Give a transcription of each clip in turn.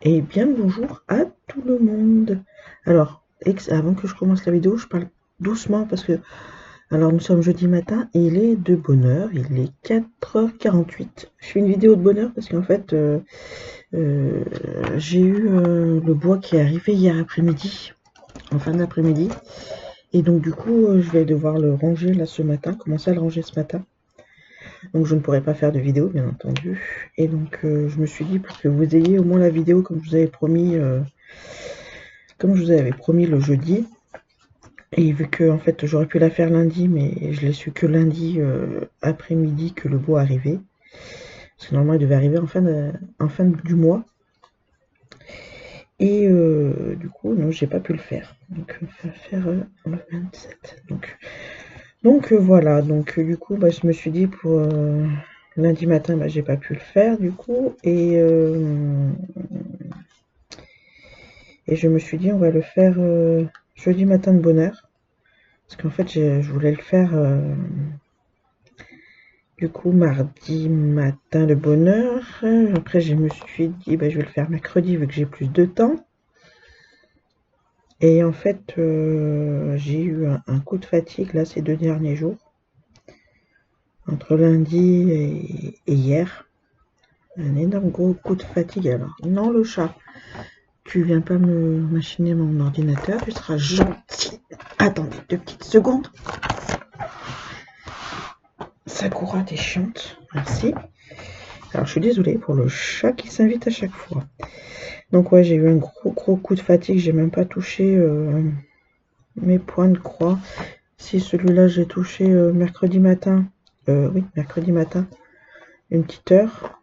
Et bien le bonjour à tout le monde. Alors, avant que je commence la vidéo, je parle doucement parce que, alors nous sommes jeudi matin et il est de bonne heure, il est 4h48. Je fais une vidéo de bonne heure parce qu'en fait, euh, j'ai eu le bois qui est arrivé hier après-midi, en fin d'après-midi. Et donc du coup, je vais devoir le ranger là ce matin, commencer à le ranger ce matin. Donc je ne pourrai pas faire de vidéo, bien entendu. Et donc je me suis dit, pour que vous ayez au moins la vidéo comme je vous avais promis, le jeudi, et vu que en fait j'aurais pu la faire lundi, mais je l'ai su que lundi après-midi que le bois arrivait. Parce que normalement il devait arriver en fin du mois. Et du coup, non, j'ai pas pu le faire. Donc, on va faire le 27. Donc voilà, donc du coup, bah, je me suis dit pour lundi matin, bah, j'ai pas pu le faire du coup. Et je me suis dit, on va le faire jeudi matin de bonne heure. Parce qu'en fait, je voulais le faire du coup mardi matin de bonne heure. Après, je me suis dit, bah, je vais le faire mercredi vu que j'ai plus de temps. Et en fait, j'ai eu un coup de fatigue là ces 2 derniers jours. Entre lundi et hier. Un énorme gros coup de fatigue. Alors, non, le chat, tu viens pas me machiner mon ordinateur, tu seras gentil. Attendez 2 petites secondes. Sakura, t'es chiante. Merci. Alors, je suis désolée pour le chat qui s'invite à chaque fois. Donc, ouais, j'ai eu un gros coup de fatigue. J'ai même pas touché mes points de croix. Si celui-là, j'ai touché mercredi matin. Oui, mercredi matin. Une petite heure.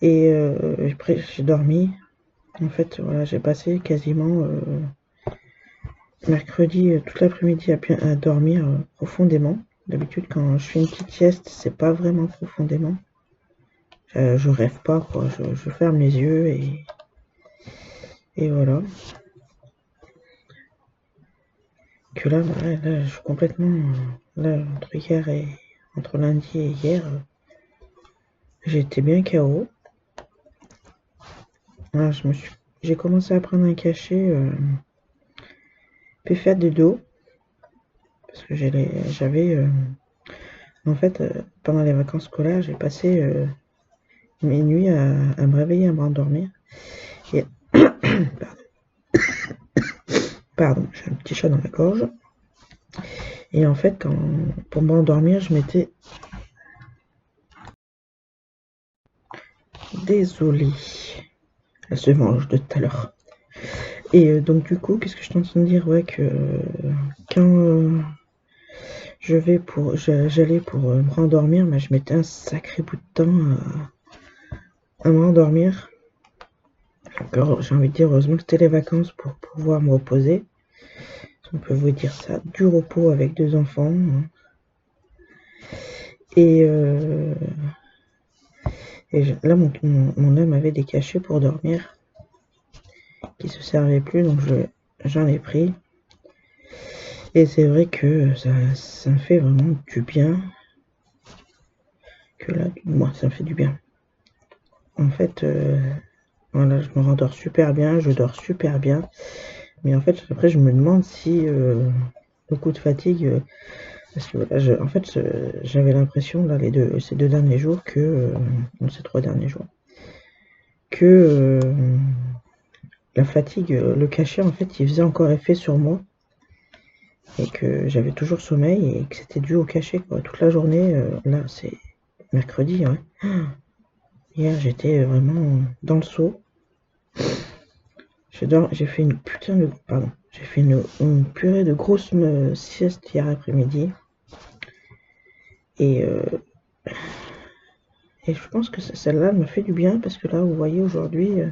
Et après, j'ai dormi. En fait, voilà, j'ai passé quasiment mercredi toute l'après-midi à dormir profondément. D'habitude, quand je fais une petite sieste, c'est pas vraiment profondément. Je rêve pas, quoi. Je ferme les yeux et voilà. Que là, je suis complètement. Là, entre lundi et hier, j'ai été bien KO. Là, j'ai commencé à prendre un cachet PFA de dos. Parce que j'avais. En fait, pendant les vacances scolaires, j'ai passé mes nuits à me réveiller, à me rendormir. Et pardon, j'ai un petit chat dans la gorge. Et en fait, pour m'endormir, je m'étais. Désolée. Elle se venge de tout à l'heure. Et donc du coup, qu'est-ce que je t'entends dire? Ouais, que quand j'allais pour me rendormir, mais je mettais un sacré bout de temps à me rendormir. Encore, j'ai envie de dire, heureusement que c'était les vacances pour pouvoir me reposer. On peut vous dire ça, du repos avec 2 enfants. Et, là, mon homme avait des cachets pour dormir qui se servaient plus, donc j'en ai pris. Et c'est vrai que ça me fait vraiment du bien. Que là, moi, ça me fait du bien. En fait, voilà, je me rendors super bien, je dors super bien. Mais en fait, après, je me demande si le coup de fatigue. Parce que voilà, en fait, j'avais l'impression, là, ces 2 derniers jours, ces 3 derniers jours, que la fatigue, le cachet, en fait, il faisait encore effet sur moi. Et que j'avais toujours sommeil et que c'était dû au cachet, quoi. Toute la journée, là, c'est mercredi, ouais. Hier, j'étais vraiment dans le seau. J'ai fait une putain de. Pardon. J'ai fait une purée de grosses siestes hier après-midi. Et, et je pense que celle-là me fait du bien parce que là, vous voyez, aujourd'hui,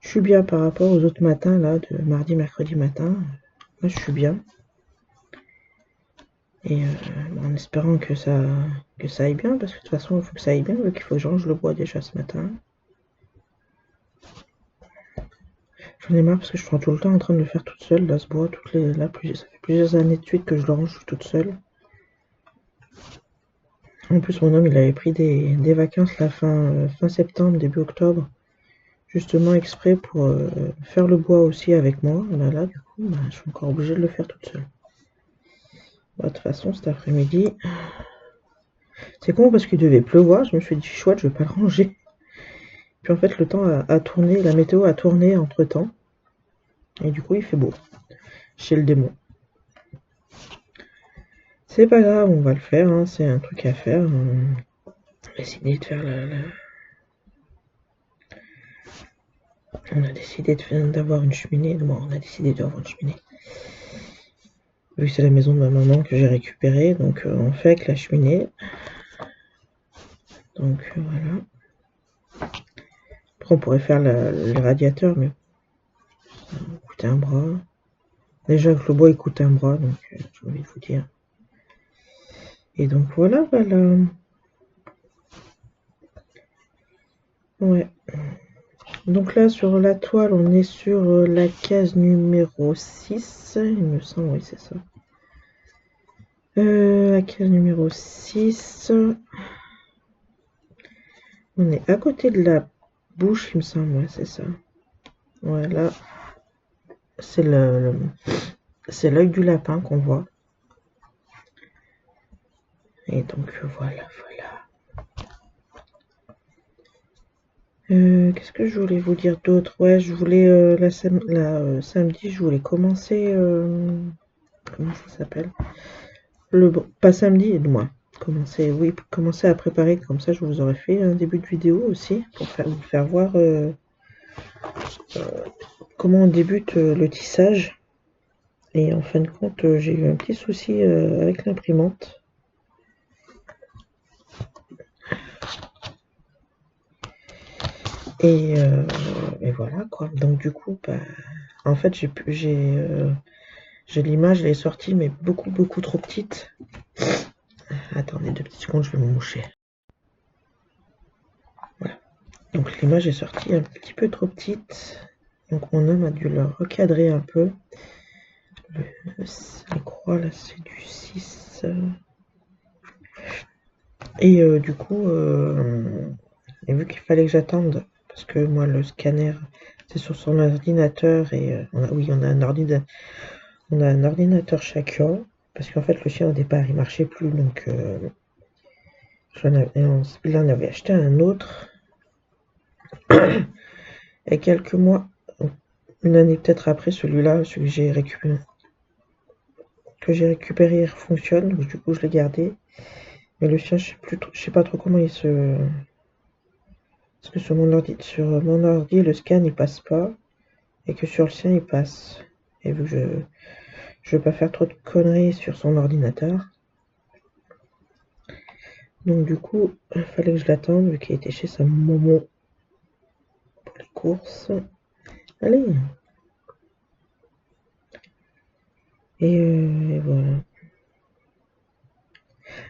je suis bien par rapport aux autres matins, là, de mardi, mercredi matin. Là, je suis bien. Et en espérant que ça aille bien, parce que de toute façon, il faut que ça aille bien, vu qu'il faut que je range le bois déjà ce matin. J'en ai marre parce que je suis tout le temps en train de le faire toute seule, là, ce bois, ça fait plusieurs années de suite que je le range toute seule. En plus, mon homme, il avait pris des vacances la fin septembre, début octobre. justement exprès pour faire le bois aussi avec moi. Là, du coup, bah, je suis encore obligée de le faire toute seule. Bah, de toute façon, cet après-midi, c'est con parce qu'il devait pleuvoir. Je me suis dit, chouette, je vais pas le ranger. Puis en fait, le temps a tourné, la météo a tourné entre temps. Et du coup, il fait beau. Chez le démon. C'est pas grave, on va le faire, hein, c'est un truc à faire. On a décidé de faire On a décidé d'avoir une cheminée. Bon, on a décidé d'avoir une cheminée. Vu que c'est la maison de ma maman que j'ai récupérée, donc on fait avec la cheminée. Donc voilà. Après, on pourrait faire le radiateur, mais ça va coûter un bras. Déjà que le bois il coûte un bras, donc j'ai envie de vous dire. Et donc voilà. Ouais. Donc là, sur la toile, on est sur la case numéro 6. Il me semble, oui, c'est ça. La case numéro 6. On est à côté de la bouche, il me semble, ouais, c'est ça. Ouais, là, c'est c'est l'œil du lapin qu'on voit. Et donc, voilà. Qu'est-ce que je voulais vous dire d'autre? Ouais, je voulais, samedi, je voulais commencer, comment ça s'appelle? Pas samedi, moi. Commencer à préparer, comme ça je vous aurais fait un début de vidéo aussi, pour vous faire voir comment on débute le tissage. Et en fin de compte, j'ai eu un petit souci avec l'imprimante. Et voilà quoi. Donc du coup, bah, en fait, j'ai l'image, elle est sortie, mais beaucoup trop petite. Attendez 2 petites secondes, je vais me moucher. Voilà. Donc l'image est sortie un petit peu trop petite. Donc mon homme a dû le recadrer un peu. Les croix là, c'est du 6. Et du coup, et vu qu'il fallait que j'attende, parce que moi le scanner c'est sur son ordinateur et on a un ordinateur chacun, parce qu'en fait le sien au départ il marchait plus, donc il en avait acheté un autre. Et quelques mois, une année peut-être après, celui-là, celui que j'ai récupéré, il fonctionne, donc du coup je l'ai gardé. Mais le sien, je sais pas trop comment il se... Parce que sur mon ordi, le scan il passe pas, et que sur le sien il passe. Et vu que je veux pas faire trop de conneries sur son ordinateur. Donc du coup, il fallait que je l'attende, vu qu'il était chez sa maman pour les courses. Allez. Et voilà.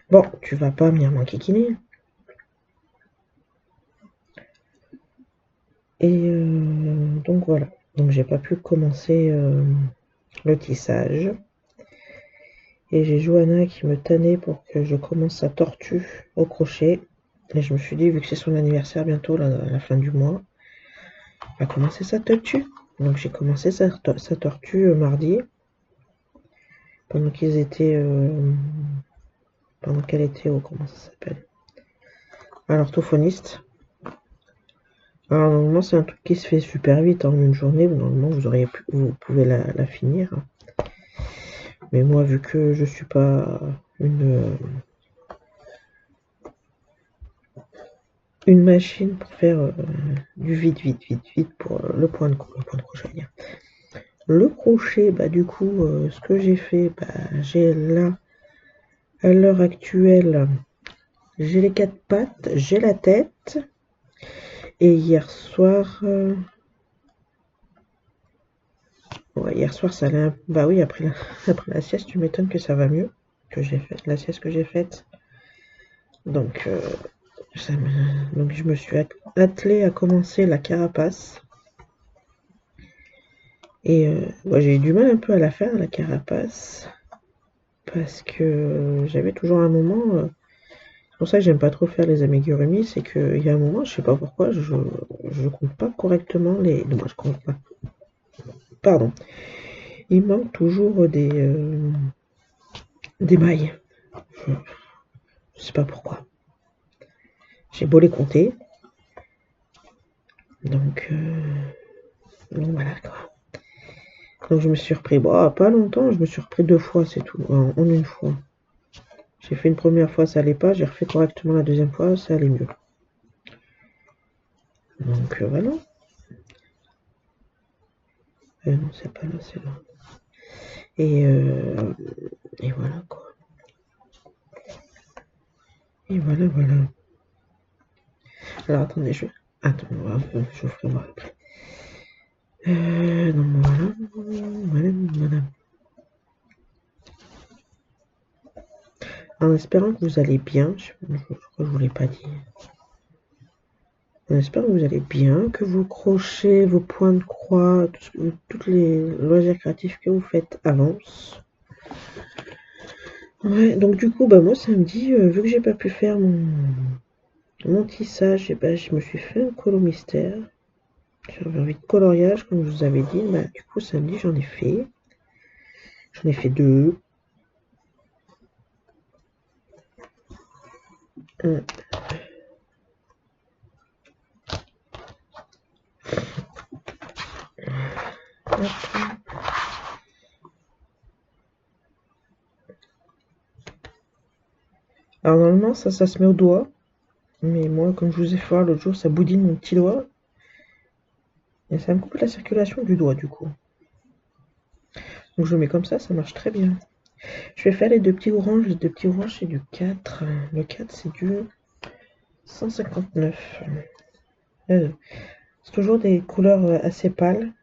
Bon, tu vas pas venir m'enquiquiner. Et donc voilà. Donc j'ai pas pu commencer le tissage. Et j'ai Johanna qui me tannait pour que je commence sa tortue au crochet. Et je me suis dit, vu que c'est son anniversaire bientôt, là, à la fin du mois, elle va commencer sa tortue. Donc j'ai commencé sa tortue mardi. Pendant qu'ils étaient... pendant qu'elle était au... Comment ça s'appelle? À l'orthophoniste. Alors normalement c'est un truc qui se fait super vite en une journée. Normalement vous pouvez la finir. Mais moi vu que je suis pas une machine pour faire du vite pour le point de crochet. Le crochet, bah du coup, ce que j'ai fait, bah j'ai là, à l'heure actuelle, j'ai les 4 pattes, j'ai la tête. Et hier soir, ouais, hier soir ça allait bah oui, après la sieste, tu m'étonnes que ça va mieux, que j'ai fait la sieste que j'ai faite. Donc, donc je me suis attelée à commencer la carapace. Et ouais, j'ai eu du mal un peu à la faire, la carapace, parce que j'avais toujours un moment, pour ça que j'aime pas trop faire les amigurumi, c'est qu'il y a un moment, je sais pas pourquoi, je compte pas correctement les... Non, moi je compte pas. Pardon. Il manque toujours des mailles. Je sais pas pourquoi. J'ai beau les compter. Donc voilà quoi. Donc je me suis repris, bon, pas longtemps, je me suis repris 2 fois, c'est tout, en une fois. J'ai fait une première fois, ça allait pas, j'ai refait correctement la deuxième fois, ça allait mieux. Donc voilà. Non, c'est pas là, c'est là. Et voilà quoi. Et voilà, voilà. Alors attendez, attends, je vous ferai voir après. Donc voilà, voilà. En espérant que vous allez bien, je crois que je vous l'ai pas dit. On espère que vous allez bien, que vos crochets, vos points de croix, tous les loisirs créatifs que vous faites avancent. Ouais, donc du coup, bah moi samedi, vu que j'ai pas pu faire mon tissage, et bah, je me suis fait un colo mystère. J'avais envie de coloriage, comme je vous avais dit. Bah, du coup, samedi, j'en ai fait. J'en ai fait 2. Alors normalement, ça se met au doigt. Mais moi, comme je vous ai fait voir l'autre jour, ça boudine mon petit doigt. Et ça me coupe la circulation du doigt, du coup. Donc je le mets comme ça marche très bien. Je vais faire les 2 petits oranges. Les 2 petits oranges, c'est du 4. Le 4, c'est du 159. C'est toujours des couleurs assez pâles.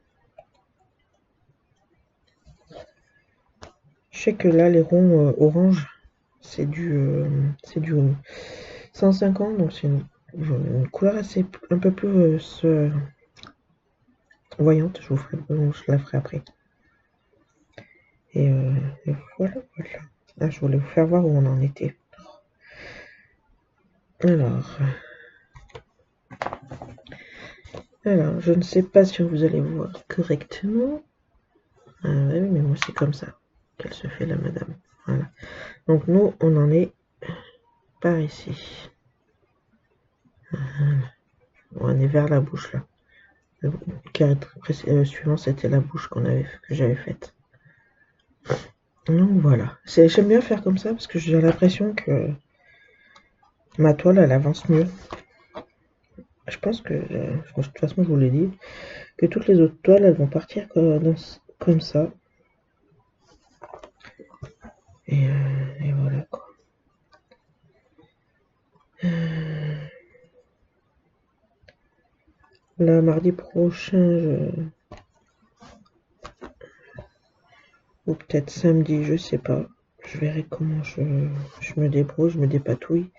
Je sais que là, les ronds orange, c'est du 150, donc c'est une couleur assez un peu plus voyante. Je la ferai après. Et voilà, voilà. Ah, je voulais vous faire voir où on en était. Alors, je ne sais pas si vous allez voir correctement. Ah oui, mais moi c'est comme ça qu'elle se fait la madame. Voilà. Donc nous, on en est par ici. Voilà. On est vers la bouche là. Le carré suivant, c'était la bouche que j'avais faite. Donc voilà. J'aime bien faire comme ça parce que j'ai l'impression que ma toile, elle avance mieux. Je pense que, de toute façon, je vous l'ai dit, que toutes les autres toiles, elles vont partir comme ça. Et voilà quoi. Là, mardi prochain, ou peut-être samedi, je sais pas. Je verrai comment je me débrouille, je me dépatouille.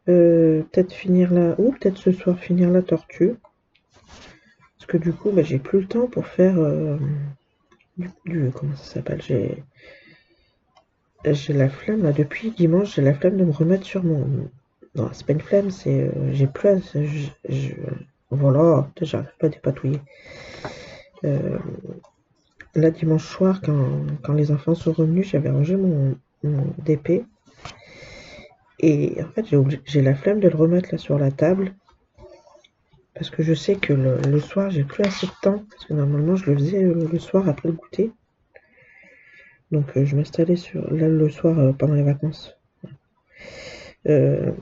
Peut-être finir là, ou peut-être ce soir finir la tortue. Parce que du coup, bah, j'ai plus le temps pour faire comment ça s'appelle, j'ai la flemme là, depuis dimanche, j'ai la flemme de me remettre sur mon... Non, c'est pas une flemme, c'est... j'ai plus... Voilà, j'arrive pas à dépatouiller. Là, dimanche soir, quand les enfants sont revenus, j'avais rangé mon DP. Et en fait, j'ai la flemme de le remettre là sur la table. Parce que je sais que le soir, j'ai plus assez de temps. Parce que normalement, je le faisais le soir après le goûter. Donc, je m'installais là le soir pendant les vacances. Je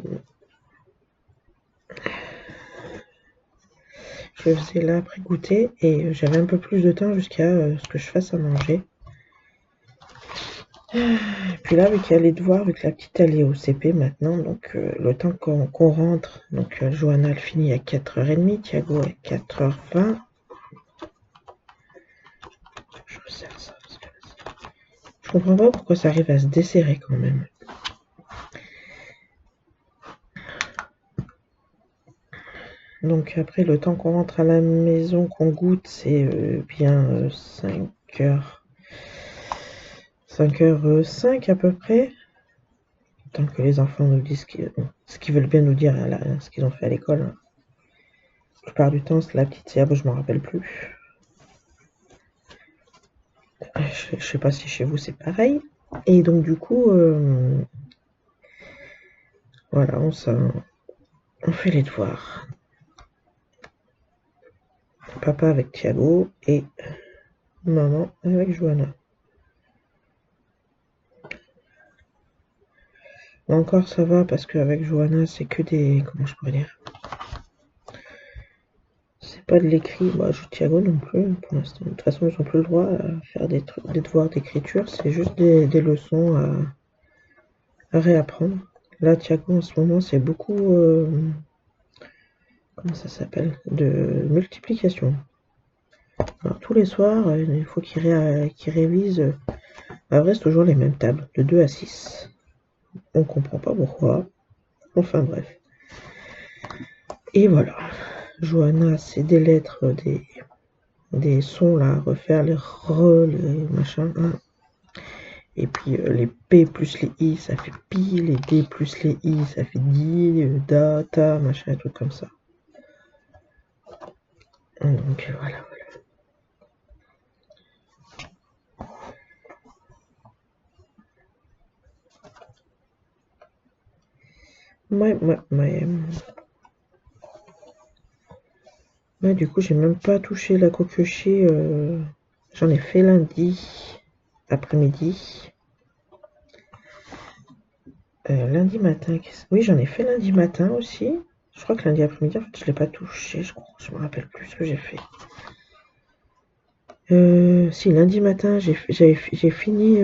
le faisais là après goûter. Et j'avais un peu plus de temps jusqu'à ce que je fasse à manger. Et puis là, vu qu'il y a les devoirs, vu que la petite elle est au CP maintenant, donc le temps qu'on rentre, donc Johanna elle finit à 4h30, Thiago à 4h20. Je vous sers ça parce que je comprends pas pourquoi ça arrive à se desserrer quand même. Donc après, le temps qu'on rentre à la maison, qu'on goûte, c'est bien 5h. 5h05 à peu près. tant que les enfants nous disent ce qu'ils veulent bien nous dire, ce qu'ils ont fait à l'école. La plupart du temps, c'est la petite Serbe, je m'en rappelle plus. Je sais pas si chez vous c'est pareil. Et donc du coup, voilà, on fait les devoirs. Papa avec Thiago et maman avec Johanna. Encore ça va parce qu'avec Johanna c'est que des... Comment je pourrais dire? C'est pas de l'écrit, bah Thiago non plus pour l'instant. De toute façon ils n'ont plus le droit à faire des devoirs d'écriture, c'est juste des leçons à réapprendre. Là Thiago en ce moment c'est beaucoup... comment ça s'appelle? De multiplication. Alors tous les soirs, il faut qu'il révise. À vrai, c'est toujours les mêmes tables, de 2 à 6. On comprend pas pourquoi. Enfin bref. Et voilà. Johanna, c'est des lettres, des sons là, à refaire, les les machins. Hein. Et puis les P plus les I, ça fait pi, les D plus les I, ça fait di, da, ta, machin, et tout comme ça. Donc voilà. Ouais, du coup, j'ai même pas touché la kokoshi. J'en ai fait lundi après-midi. Lundi matin. Oui, j'en ai fait lundi matin aussi. Je crois que lundi après-midi, en fait, je l'ai pas touché. Je crois. Je me rappelle plus ce que j'ai fait. Si, lundi matin, j'ai fini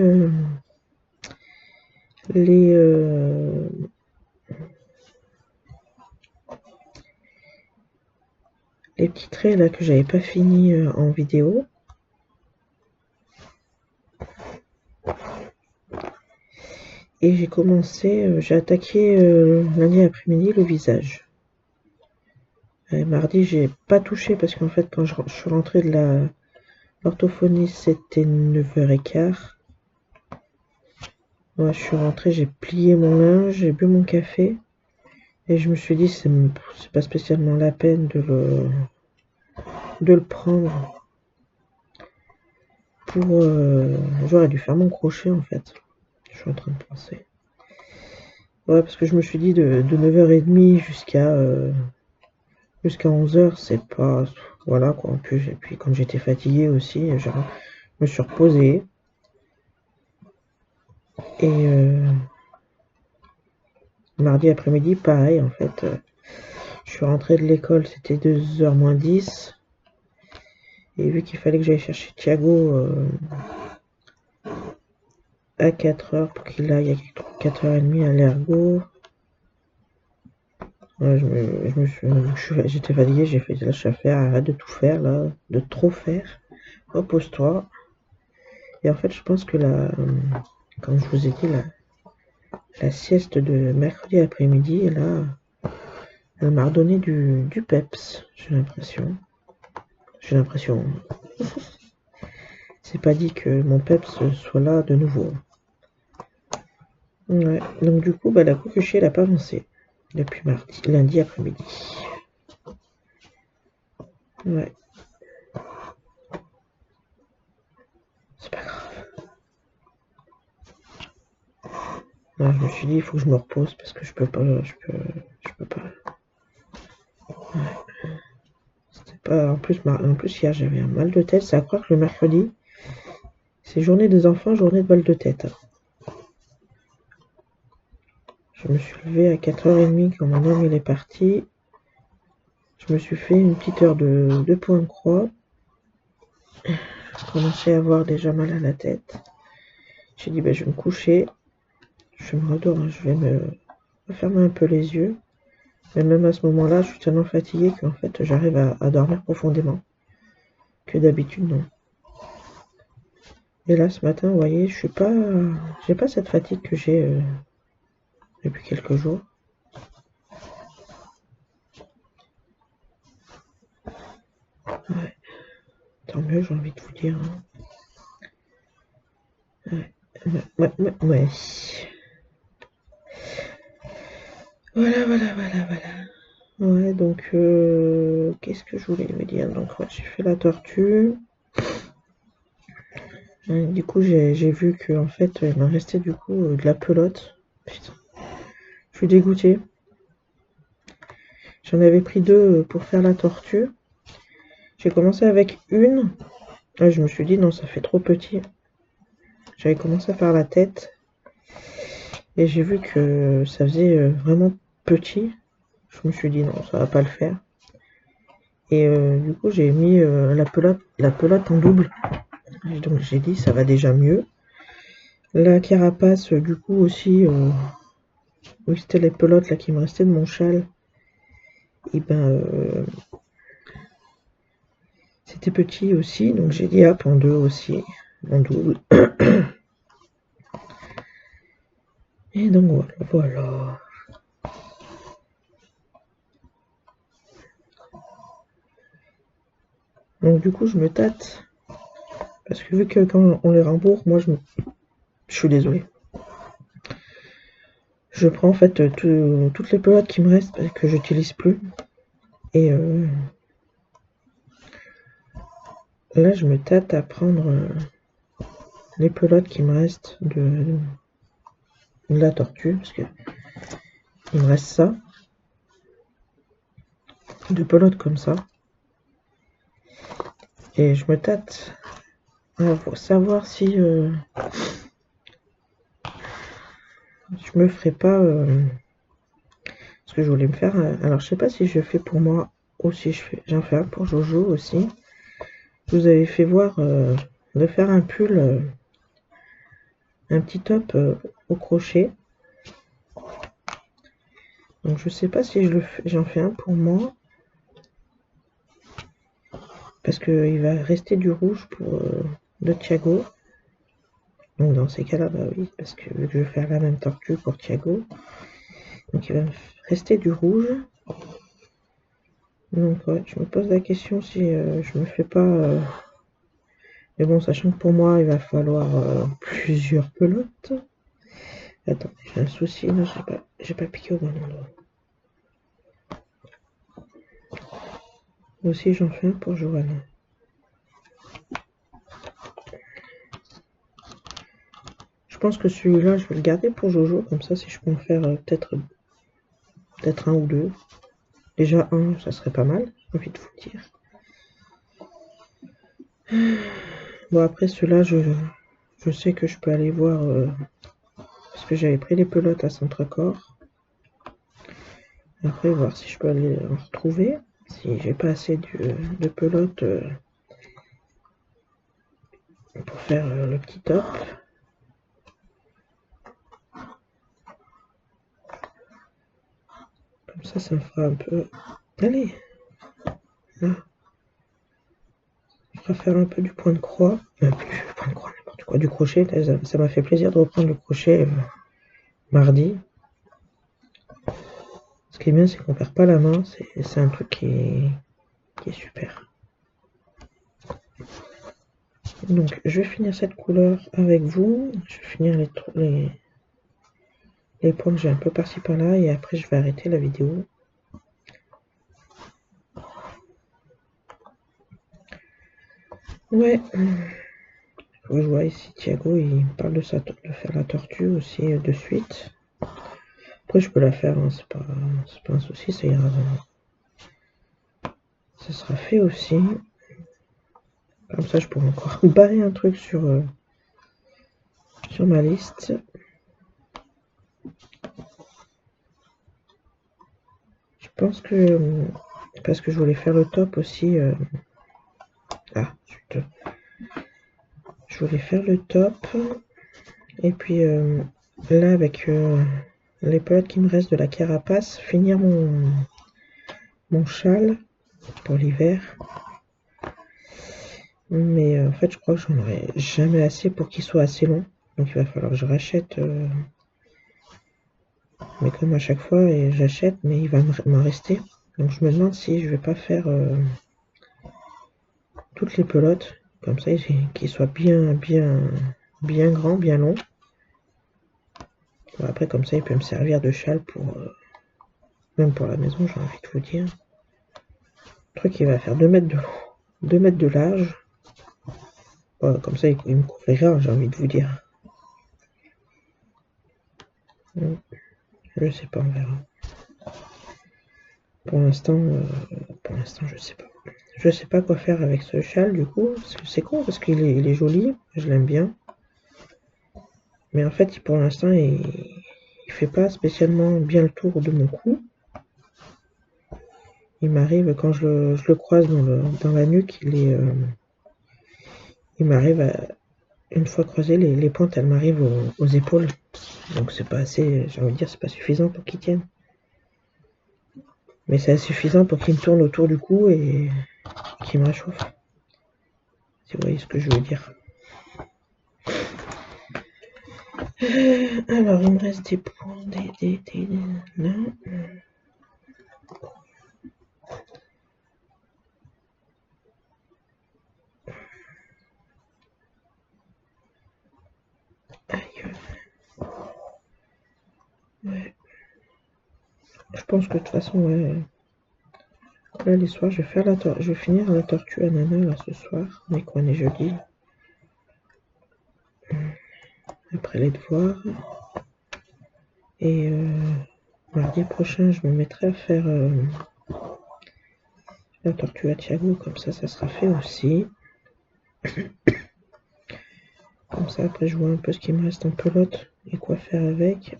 les petits traits là que j'avais pas fini en vidéo. Et j'ai commencé, j'ai attaqué lundi après-midi le visage. Mardi, j'ai pas touché parce qu'en fait, quand je suis rentrée de l'orthophonie, c'était 9h15. Moi, je suis rentrée, j'ai plié mon linge, j'ai bu mon café. Et je me suis dit, c'est pas spécialement la peine de le prendre pour... j'aurais dû faire mon crochet, en fait. Je suis en train de penser. Ouais, parce que je me suis dit, de 9h30 jusqu'à 11h, c'est pas... Voilà, quoi. En plus, et puis, comme j'étais fatiguée aussi, je me suis reposée. Et mardi après-midi, pareil, en fait. Je suis rentrée de l'école, c'était 2h moins 10. Et vu qu'il fallait que j'aille chercher Thiago à 4h pour qu'il aille à 4h30 à l'ergot. Ouais, j'étais fatiguée, j'ai fait lâche à faire, arrête de tout faire là, de trop faire. Repose-toi. Et en fait, je pense que comme je vous ai dit, la sieste de mercredi après-midi, là, elle m'a redonné du peps, j'ai l'impression. C'est pas dit que mon peps soit là de nouveau. Ouais, donc du coup, la kokoshi, elle a pas avancé depuis lundi après-midi. Ouais. C'est pas grave. Là, je me suis dit, il faut que je me repose parce que je peux pas. Je peux pas. Ouais. C'était pas. En plus, hier, j'avais un mal de tête. C'est à croire que le mercredi, c'est journée des enfants, journée de mal de tête. Je me suis levé à 4h30 quand mon homme il est parti. Je me suis fait une petite heure de point-croix. Je commençais à avoir déjà mal à la tête. J'ai dit, je vais me coucher. Je me redors, je vais me fermer un peu les yeux. Mais même à ce moment-là, je suis tellement fatiguée qu'en fait, j'arrive à dormir profondément. Que d'habitude, non. Et là, ce matin, vous voyez, j'ai pas cette fatigue que j'ai depuis quelques jours. Ouais. Tant mieux, j'ai envie de vous dire. Hein. Ouais. Voilà. Ouais, donc, qu'est-ce que je voulais vous dire? Donc, ouais, j'ai fait la tortue. Du coup, j'ai vu que en fait, il m'a resté du coup de la pelote. Putain, je suis dégoûtée. J'en avais pris deux pour faire la tortue. J'ai commencé avec une. Là, je me suis dit non, ça fait trop petit. J'avais commencé à faire la tête et j'ai vu que ça faisait vraiment petit. Je me suis dit non, ça va pas le faire. Et du coup, j'ai mis la pelote en double. Et donc j'ai dit ça va déjà mieux. La carapace, du coup aussi, oui, c'était les pelotes là qui me restaient de mon châle. Et ben, c'était petit aussi, donc j'ai dit hop en deux aussi, en double. Et donc voilà. Donc du coup je me tâte, parce que vu que quand on les rembourse, moi je suis désolée. Je prends en fait toutes les pelotes qui me restent, que j'utilise plus. Et là je me tâte à prendre les pelotes qui me restent de la tortue, parce que il me reste ça. De pelotes comme ça. Et je me tâte à savoir si je me ferai pas ce que je voulais me faire. Alors je sais pas si je fais pour moi aussi, j'en fais un pour Jojo aussi. Je vous avais fait voir de faire un pull, un petit top au crochet. Donc je sais pas si j'en fais un pour moi. Parce qu'il va rester du rouge pour de Thiago. Donc dans ces cas-là, bah oui, parce que vu que je vais faire la même tortue pour Thiago. Donc il va me rester du rouge. Donc ouais, je me pose la question si je me fais pas... Mais bon, sachant que pour moi, il va falloir plusieurs pelotes. Attends, j'ai un souci, non, j'ai pas piqué au bon endroit. Aussi, j'en fais un pour Johanna. Je pense que celui-là, je vais le garder pour Jojo, comme ça, si je peux en faire peut-être un ou deux. Déjà un, ça serait pas mal, j'ai envie de vous dire. Bon, après, ceux-là, je sais que je peux aller voir... parce que j'avais pris les pelotes à Centre-Corps. Après, voir si je peux aller en retrouver. Si j'ai pas assez de pelotes pour faire le petit top. Comme ça me fera un peu... Allez, là. Je vais faire un peu du point de croix. Du point de croix, n'importe quoi. Du crochet. Ça m'a fait plaisir de reprendre le crochet mardi. Ce qui est bien, c'est qu'on perd pas la main. C'est un truc qui est super. Donc, je vais finir cette couleur avec vous. Je vais finir les points que j'ai un peu par-ci par-là. Et après, je vais arrêter la vidéo. Ouais. Faut que je vois ici. Thiago, il parle de faire la tortue aussi de suite. Après, je peux la faire. Hein, c'est pas un souci. Ça ira. Ça sera fait aussi. Comme ça, je pourrais encore barrer un truc sur ma liste. Je pense que... Parce que je voulais faire le top aussi. Ah, zut. Je voulais faire le top. Et puis là, avec les pelotes qui me restent de la carapace, finir mon châle pour l'hiver. Mais en fait, je crois que j'en aurai jamais assez pour qu'il soit assez long. Donc il va falloir que je rachète. Mais comme à chaque fois, j'achète, mais il va m'en rester. Donc je me demande si je vais pas faire toutes les pelotes. Comme ça, qu'ils soient bien grands, bien longs. Bon, après, comme ça, il peut me servir de châle Même pour la maison, j'ai envie de vous dire. Le truc, il va faire 2 mètres de long, 2 mètres de large. Voilà, comme ça, il me couvrira, j'ai envie de vous dire. Je sais pas, on verra. Pour l'instant, je sais pas. Je sais pas quoi faire avec ce châle, du coup. C'est con, parce qu'il est joli, je l'aime bien. Mais en fait, pour l'instant, il fait pas spécialement bien le tour de mon cou. Il m'arrive, quand je le croise dans la nuque, il m'arrive, une fois croisé, les pointes, elles m'arrivent aux épaules. Donc c'est pas assez, j'ai envie de dire, c'est pas suffisant pour qu'il tienne. Mais c'est suffisant pour qu'il me tourne autour du cou et qu'il me réchauffe. Si vous voyez ce que je veux dire. Alors, il me reste des points, non. Aïe. Ouais. Je pense que de toute façon, ouais. Là, les soirs, je vais finir la tortue ananas là ce soir. Mais qu'on est jeudi. Après les devoirs. Et mardi prochain, je me mettrai à faire la tortue à Thiago. Comme ça sera fait aussi. Comme ça, après, je vois un peu ce qui me reste en pelote et quoi faire avec.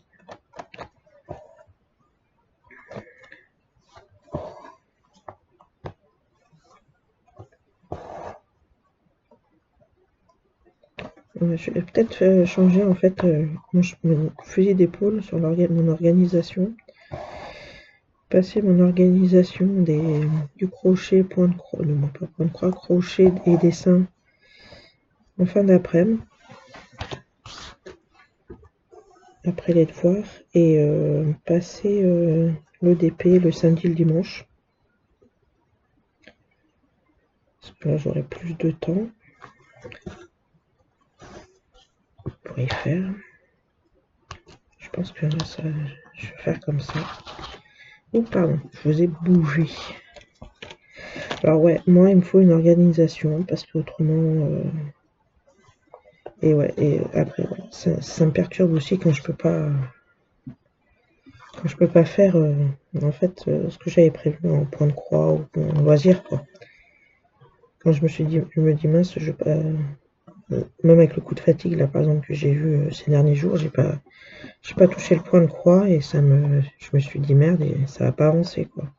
Je vais peut-être changer en fait mon fusil d'épaule sur mon organisation. Passer mon organisation du crochet, point de croix, non pas point de croix, crochet et dessin en fin d'après-midi. Après les devoirs. Et passer l'EDP le samedi, le dimanche. Parce que là j'aurai plus de temps pour y faire. Je pense que là, je vais faire comme ça. Oh pardon, je vous ai bougé. Alors ouais, moi il me faut une organisation parce que autrement et ouais, et après ouais, ça me perturbe aussi quand je peux pas faire en fait ce que j'avais prévu en point de croix ou en loisir quoi. Quand je me dis mince, même avec le coup de fatigue là par exemple que j'ai vu ces derniers jours, j'ai pas touché le point de croix et je me suis dit merde et ça va pas avancer quoi.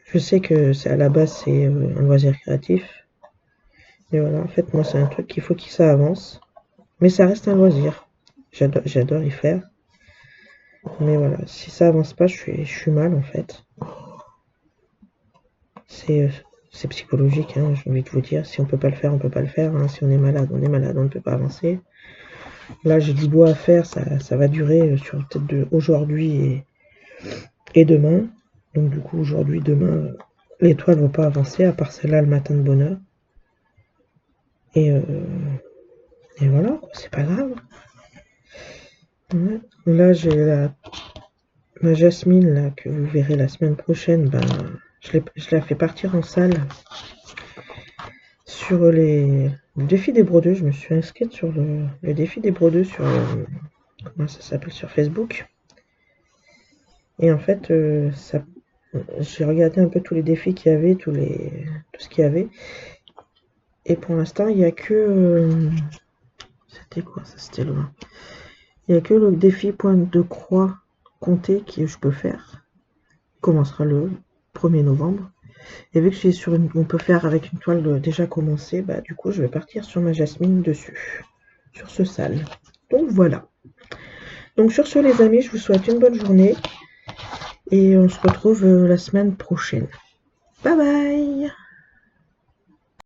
Je sais que c'est à la base c'est un loisir créatif. Mais voilà, en fait moi c'est un truc qu'il faut que ça avance. Mais ça reste un loisir. J'adore y faire. Mais voilà, si ça avance pas, je suis mal en fait. C'est psychologique, hein, j'ai envie de vous dire. Si on peut pas le faire, on peut pas le faire. Hein. Si on est malade, on ne peut pas avancer. Là, j'ai du bois à faire, ça va durer sur peut-être aujourd'hui et demain. Donc du coup, aujourd'hui, demain, les toiles vont pas avancer, à part celle-là le matin de bonne heure. Et voilà, c'est pas grave. Ouais. Là, j'ai ma Jasmine, là, que vous verrez la semaine prochaine, ben, je la fais partir en salle sur le défi des brodeux. Je me suis inscrite sur le défi des brodeux sur comment ça s'appelle, sur Facebook. Et en fait, j'ai regardé un peu tous les défis qu'il y avait, tout ce qu'il y avait. Et pour l'instant, il n'y a que c'était quoi ça? C'était loin. Il n'y a que le défi point de croix compté que je peux faire. Il commencera le 1er novembre. Et vu que je suis sur on peut faire avec une toile déjà commencée, bah du coup je vais partir sur ma Jasmine dessus, sur ce sale. Donc voilà. Donc sur ce les amis, je vous souhaite une bonne journée et on se retrouve la semaine prochaine. Bye bye.